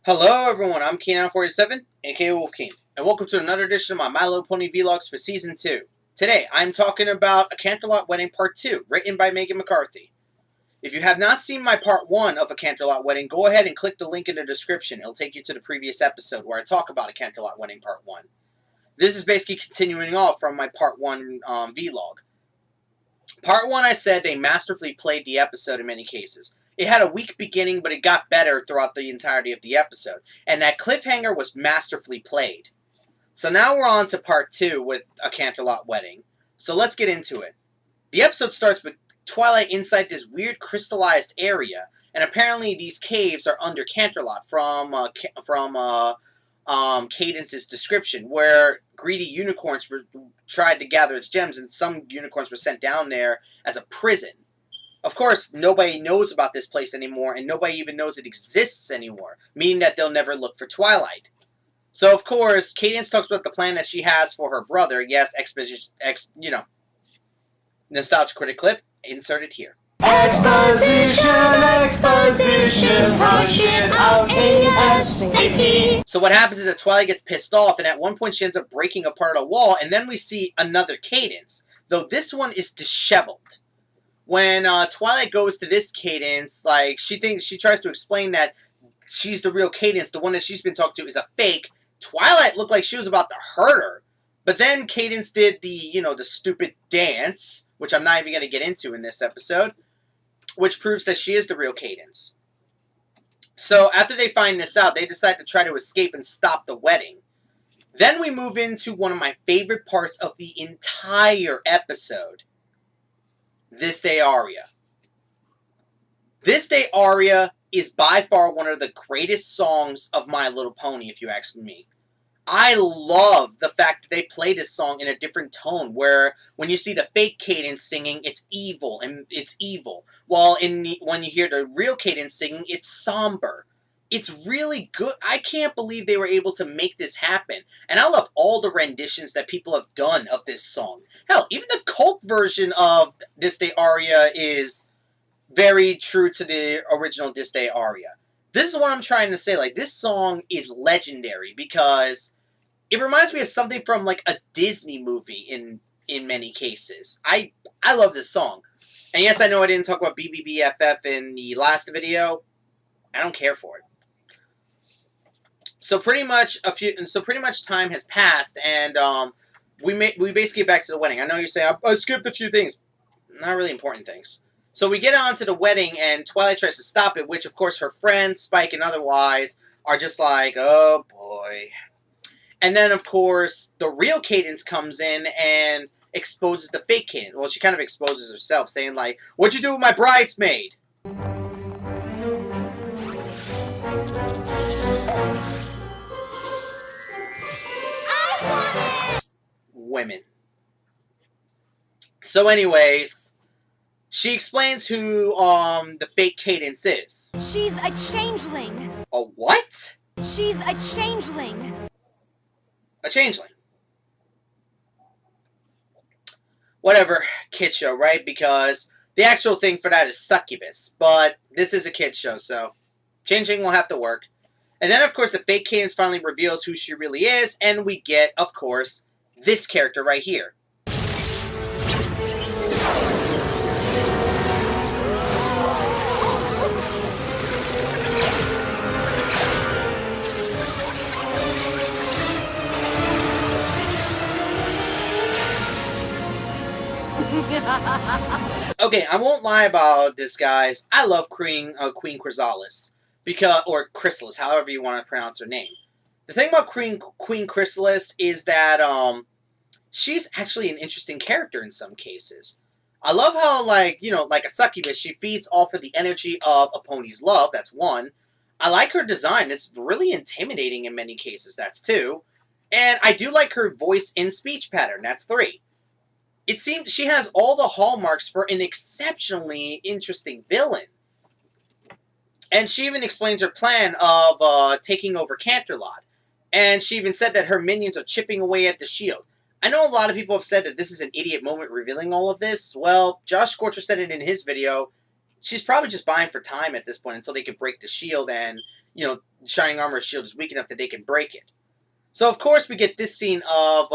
Hello everyone, I'm Canterlot47, aka Wolfkeen, and welcome to another edition of my My Little Pony Vlogs for Season 2. Today, I'm talking about A Canterlot Wedding Part 2, written by Megan McCarthy. If you have not seen my Part 1 of A Canterlot Wedding, go ahead and click the link in the description. It'll take you to the previous episode where I talk about A Canterlot Wedding Part 1. This is basically continuing off from my Part 1 vlog. Part 1, I said they masterfully played the episode in many cases. It had a weak beginning, but it got better throughout the entirety of the episode. And that cliffhanger was masterfully played. So now we're on to Part 2 with A Canterlot Wedding. So let's get into it. The episode starts with Twilight inside this weird crystallized area. And apparently these caves are under Canterlot from Cadence's description, where greedy unicorns tried to gather its gems, and some unicorns were sent down there as a prison. Of course, nobody knows about this place anymore, and nobody even knows it exists anymore, meaning that they'll never look for Twilight. So, of course, Cadence talks about the plan that she has for her brother. Yes, nostalgia critic clip inserted here. Exposition, rush it out ASAP. So what happens is that Twilight gets pissed off, and at one point she ends up breaking apart a wall, and then we see another Cadence, though this one is disheveled. When Twilight goes to this Cadence, she tries to explain that she's the real Cadence, the one that she's been talking to is a fake. Twilight looked like she was about to hurt her. But then Cadence did the stupid dance, which I'm not even going to get into in this episode, which proves that she is the real Cadence. So after they find this out, they decide to try to escape and stop the wedding. Then we move into one of my favorite parts of the entire episode. This Day Aria. This Day Aria is by far one of the greatest songs of My Little Pony, if you ask me. I love the fact that they play this song in a different tone, where when you see the fake Cadence singing, it's evil, while when you hear the real Cadence singing, it's somber. It's really good. I can't believe they were able to make this happen. And I love all the renditions that people have done of this song. Hell, even the cult version of This Day Aria is very true to the original This Day Aria. This is what I'm trying to say. This song is legendary because it reminds me of something from a Disney movie in many cases. I love this song. And yes, I know I didn't talk about BBBFF in the last video. I don't care for it. So pretty much time has passed, and we basically get back to the wedding. I know you say I skipped a few things, not really important things. So we get on to the wedding, and Twilight tries to stop it, which of course her friends, Spike and otherwise, are just like, oh boy. And then of course the real Cadence comes in and exposes the fake Cadence. Well, she kind of exposes herself, saying "What'd you do with my bridesmaid?" Women. So anyways, she explains who the fake Cadence is. She's a changeling. A what? She's a changeling. A changeling. Whatever, kid show, right? Because the actual thing for that is succubus, but this is a kid show, so changeling will have to work. And then of course the fake Cadence finally reveals who she really is, and we get, of course, this character right here. Okay, I won't lie about this, guys. I love Queen Chrysalis, or Chrysalis, however you want to pronounce her name. The thing about Queen Chrysalis is that she's actually an interesting character in some cases. I love how, like a succubus, she feeds off of the energy of a pony's love. That's one. I like her design. It's really intimidating in many cases. That's two. And I do like her voice and speech pattern. That's three. It seems she has all the hallmarks for an exceptionally interesting villain. And she even explains her plan of taking over Canterlot. And she even said that her minions are chipping away at the shield. I know a lot of people have said that this is an idiot moment revealing all of this. Well, Josh Scorcher said it in his video. She's probably just buying for time at this point until they can break the shield and, Shining Armor's shield is weak enough that they can break it. So, of course, we get this scene of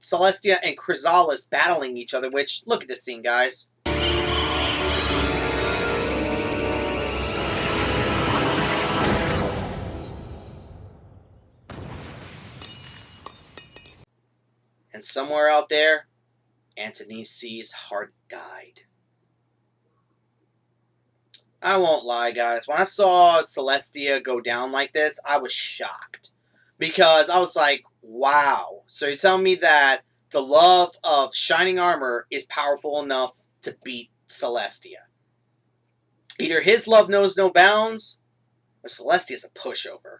Celestia and Chrysalis battling each other, which, look at this scene, guys. And somewhere out there, AtonyC's heart died. I won't lie, guys. When I saw Celestia go down like this, I was shocked. Because I was like, wow. So you're telling me that the love of Shining Armor is powerful enough to beat Celestia. Either his love knows no bounds, or Celestia's a pushover.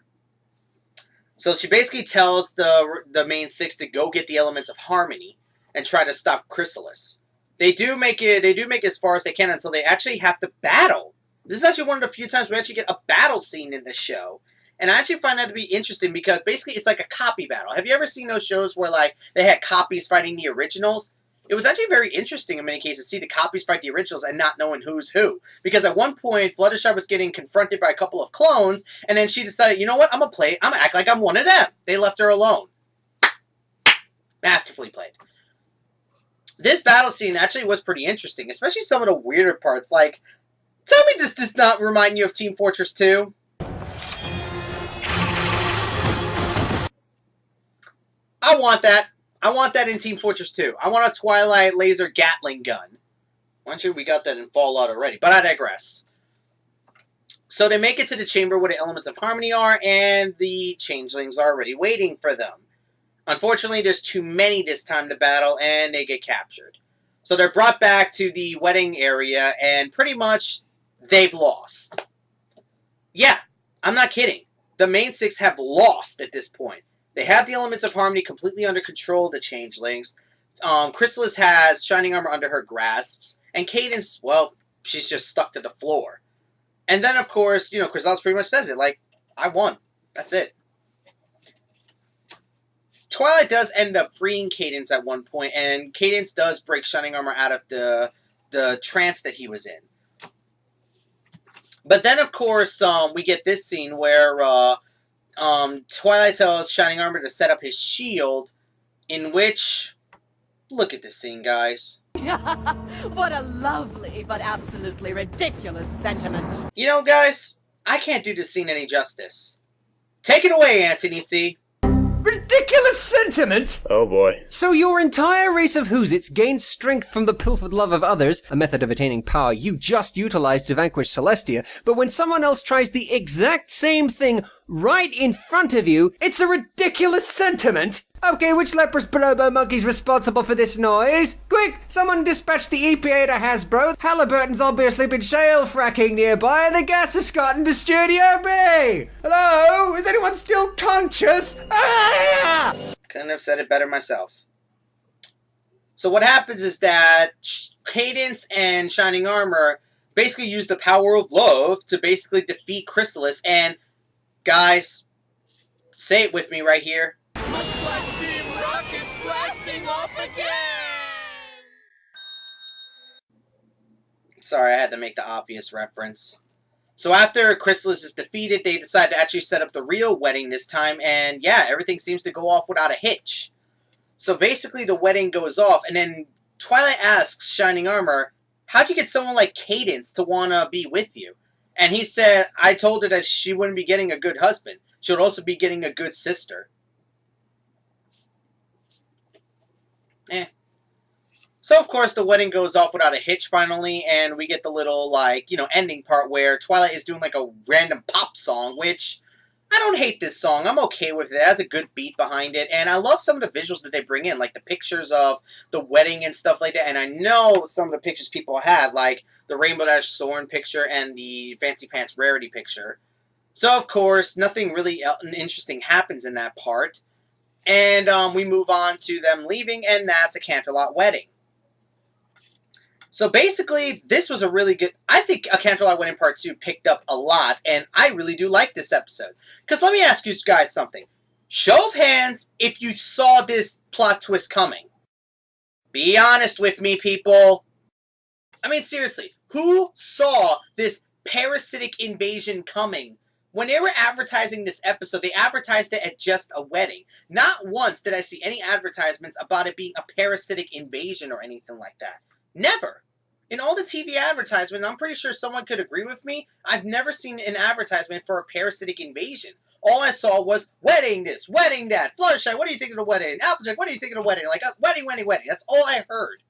So she basically tells the main six to go get the elements of harmony and try to stop Chrysalis. They do make it as far as they can until they actually have to battle. This is actually one of the few times we actually get a battle scene in this show. And I actually find that to be interesting because basically it's like a copy battle. Have you ever seen those shows where like they had copies fighting the originals? It was actually very interesting in many cases to see the copies fight the originals and not knowing who's who. Because at one point, Fluttershy was getting confronted by a couple of clones, and then she decided, you know what, I'm going to act like I'm one of them. They left her alone. Masterfully played. This battle scene actually was pretty interesting, especially some of the weirder parts. Like, tell me this does not remind you of Team Fortress 2? I want that. I want that in Team Fortress 2. I want a Twilight laser Gatling gun. I'm sure we got that in Fallout already, but I digress. So they make it to the chamber where the elements of harmony are, and the changelings are already waiting for them. Unfortunately, there's too many this time to battle, and they get captured. So they're brought back to the wedding area, and pretty much they've lost. Yeah, I'm not kidding. The main six have lost at this point. They have the elements of harmony completely under control of the changelings. Chrysalis has Shining Armor under her grasps. And Cadence, well, she's just stuck to the floor. And then, of course, Chrysalis pretty much says it. Like, I won. That's it. Twilight does end up freeing Cadence at one point. And Cadence does break Shining Armor out of the trance that he was in. But then, of course, we get this scene where Twilight tells Shining Armor to set up his shield, in which, look at this scene, guys. What a lovely but absolutely ridiculous sentiment. You know, guys, I can't do this scene any justice. Take it away, AtonyC. Ridiculous sentiment? Oh boy. So your entire race of Whoosits gains strength from the pilfered love of others, a method of attaining power you just utilized to vanquish Celestia, but when someone else tries the exact same thing right in front of you, it's a ridiculous sentiment? Okay, which leprous bonobo monkey's responsible for this noise? Quick, someone dispatch the EPA to Hasbro. Halliburton's obviously been shale fracking nearby and the gas has gotten to Studio B. Hello? Is anyone still conscious? Ah! Couldn't have said it better myself. So what happens is that Cadence and Shining Armor basically use the power of love to basically defeat Chrysalis. And, guys, say it with me right here. Looks like Team Rocket's blasting off again! Sorry, I had to make the obvious reference. So after Chrysalis is defeated, they decide to actually set up the real wedding this time, and yeah, everything seems to go off without a hitch. So basically the wedding goes off, and then Twilight asks Shining Armor, how'd you get someone like Cadence to want to be with you? And he said, I told her that she wouldn't be getting a good husband. She would also be getting a good sister. So, of course, the wedding goes off without a hitch finally, and we get the little, ending part where Twilight is doing, a random pop song, which, I don't hate this song. I'm okay with it. It has a good beat behind it, and I love some of the visuals that they bring in, like the pictures of the wedding and stuff like that, and I know some of the pictures people had, like the Rainbow Dash Soren picture and the Fancy Pants Rarity picture. So, of course, nothing really interesting happens in that part, and we move on to them leaving, and that's a Canterlot wedding. So basically, this was a really good... I think A Canterlot Wedding Part 2 picked up a lot, and I really do like this episode. Because let me ask you guys something. Show of hands if you saw this plot twist coming. Be honest with me, people. I mean, seriously, who saw this parasitic invasion coming When they were advertising this episode, they advertised it at just a wedding. Not once did I see any advertisements about it being a parasitic invasion or anything like that. Never. In all the TV advertisements, I'm pretty sure someone could agree with me, I've never seen an advertisement for a parasitic invasion. All I saw was wedding this, wedding that, Fluttershy, what do you think of the wedding? Applejack, what do you think of the wedding? Like, wedding, wedding, wedding. That's all I heard.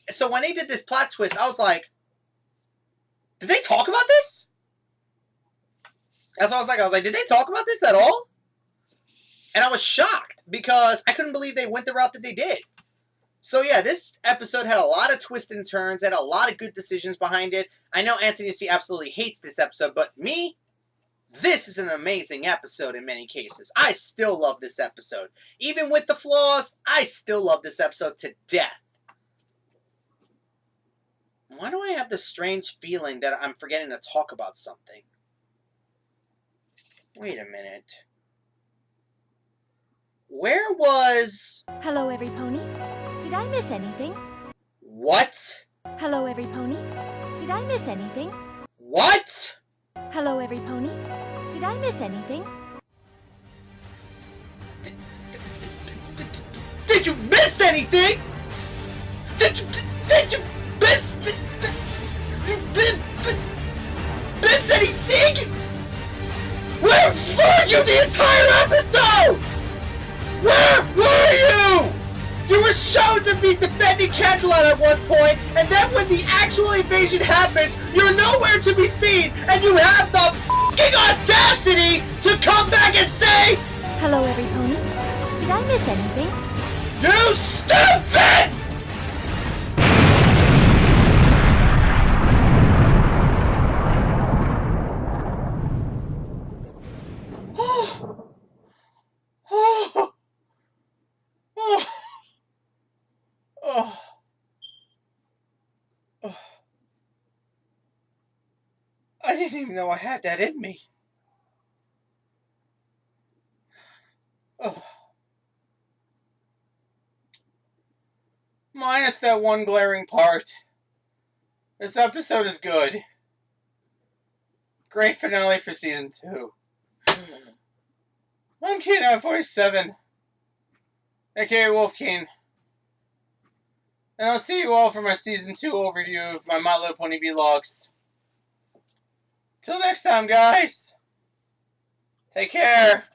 So when they did this plot twist, I was like, did they talk about this? That's what I was like, did they talk about this at all? And I was shocked because I couldn't believe they went the route that they did. So yeah, this episode had a lot of twists and turns, had a lot of good decisions behind it. I know AtonyC absolutely hates this episode, but me, this is an amazing episode in many cases. I still love this episode. Even with the flaws, I still love this episode to death. Why do I have this strange feeling that I'm forgetting to talk about something? Wait a minute. Where was... Hello, every pony. Did I miss anything? What? Hello, every pony. Did I miss anything? What? Hello, every pony. Did I miss anything? Did you miss anything? Did you miss... miss anything? Where were you the entire episode? Where were you? You were shown to be defending Canterlot at one point, and then when the actual invasion happens, you're nowhere to be seen, and you have the f***ing audacity to come back and say, Hello, every pony. Did I miss anything? you stupid! I didn't even know I had that in me. Minus that one glaring part. This episode is good. Great finale for season 2. I'm Keen947, aka Wolfkeen. And I'll see you all for my season 2 overview of my My Little Pony vlogs. Till next time, guys. Take care.